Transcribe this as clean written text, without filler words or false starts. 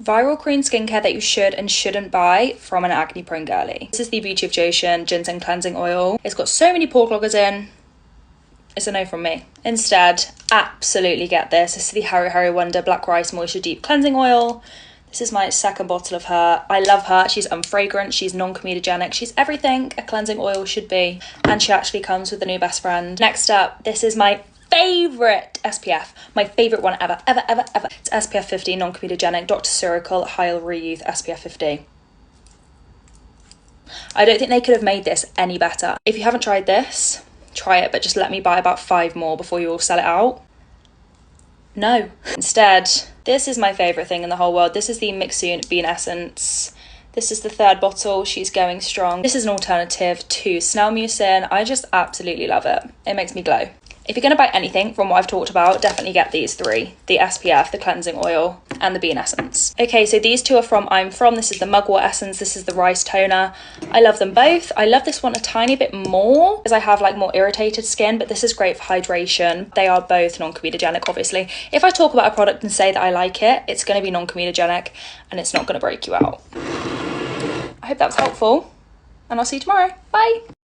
Viral Korean skincare that you should and shouldn't buy from an acne prone girly. This is the Beauty of Joshin Ginseng Cleansing Oil. It's got so many pore cloggers in. It's a no from me. Instead, absolutely get this. This is the Harry Harry Wonder Black Rice Moisture Deep Cleansing Oil. This is my second bottle of her. I love her. She's unfragrant, she's non-comedogenic, she's everything a cleansing oil should be. And she actually comes with a new best friend. Next up, this is my favourite SPF. My favourite one ever. It's SPF 50, non-comedogenic, Dr. Surical Hyaluronic Youth SPF 50. I don't think they could have made this any better. If you haven't tried this, try it, but just let me buy about 5 more before you all sell it out. No. Instead, this is my favourite thing in the whole world. This is the Mixune Bean Essence. This is the 3rd bottle. She's going strong. This is an alternative to Snell Mucin. I just absolutely love it. It makes me glow. If you're going to buy anything from what I've talked about, definitely get these 3. The SPF, the cleansing oil, and the bean essence. Okay, so these 2 are from I'm From. This is the Mugwort Essence. This is the Rice Toner. I love them both. I love this one a tiny bit more because I have like more irritated skin, but this is great for hydration. They are both non-comedogenic, obviously. If I talk about a product and say that I like it, it's going to be non-comedogenic and it's not going to break you out. I hope that was helpful and I'll see you tomorrow. Bye.